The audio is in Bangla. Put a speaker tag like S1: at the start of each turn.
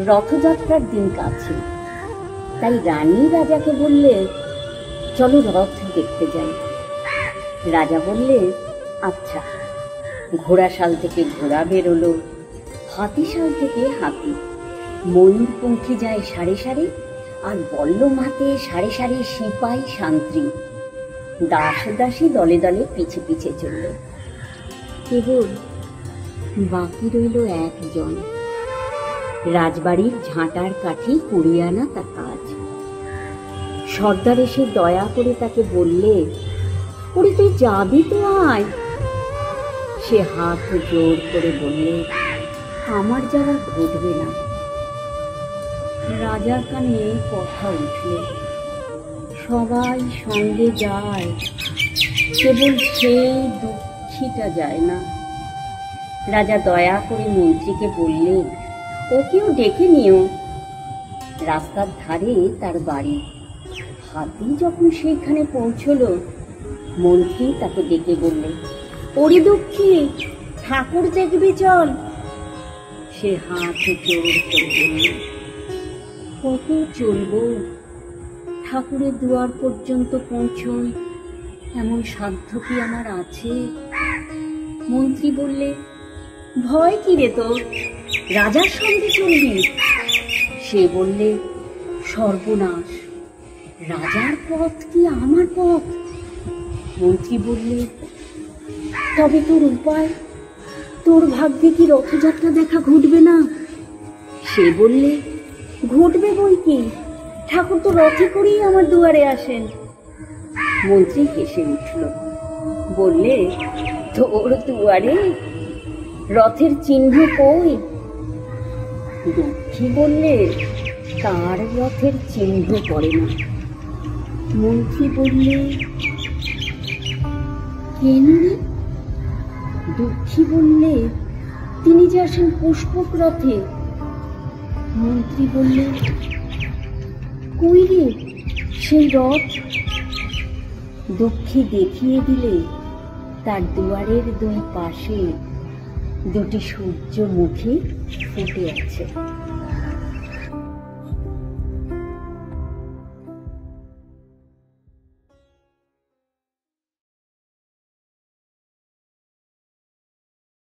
S1: রথযাত্রার দিন কাছে, তাই রানী রাজাকে বললে, চলো রথ দেখতে যাই। রাজা বললে, আচ্ছা। ঘোড়াশাল থেকে ঘোড়া বেরোলো, হাতিশাল থেকে হাতি, ময়ূরপঙ্খী যায় সারি সারি, আর বল্লম হাতে সারি সারি সিপাই শান্ত্রী, দাস দাসী দলে দলে পিছে পিছে চলল। কেবল বাকি রইল একজন, রাজবাড়ির ঝাঁটার কাঠি কুড়িয়ে আনা তার কাজ। সর্দার এসে দয়া করে তাকে বললে, ওরে তুই যাবি তো আয়। সে হাত জোর করে বললে, আমার যাওয়া ঘটবে না। রাজার কানে কথা উঠল, সবাই সঙ্গে যায়, কেবল সেই দুঃখীটা যায় না। রাজা দয়া করে মন্ত্রীকে বললেন, ওকেও ডেকে নিও। রাস্তার ধারে তার বাড়ি। হাতি যখন সেইখানে পৌঁছল, মন্ত্রী তাকে ডেকে বললেন, ওরে দুঃখী, ঠাকুর দেখবি চল। সে হাত জোর করে বলল, কত চলব? ঠাকুরের দুয়ার পর্যন্ত পৌঁছন এমন সাধ্য কি আমার আছে? মন্ত্রী বললে, ভয় কি রে তোর, রাজার সঙ্গে চলবি? সে বললে, সর্বনাশ, রাজার পথ কি আমার পথ? মন্ত্রী বললে, তবে তোর উপায়? তোর ভাগ্যে কি রথযাত্রা দেখা ঘটবে না? সে বললে, ঘটবে বই কি, ঠাকুর তো রথে করেই আমার দুয়ারে আসেন। মন্ত্রী হেসে উঠল, বললে, তোর দুয়ারে রথের চিহ্ন কই? দুঃখী বললে, তার রথের চিহ্ন পড়ে না। মন্ত্রী বললে, কেন রে? দুঃখী বললে, তিনি যে আসেন পুষ্পক রথে। মন্ত্রী বললে, কই রে সেই রথ? দুঃখী দেখিয়ে দিলে, তার দুয়ারের দুই পাশে দুটি সূর্যমুখী ফুটে আছে।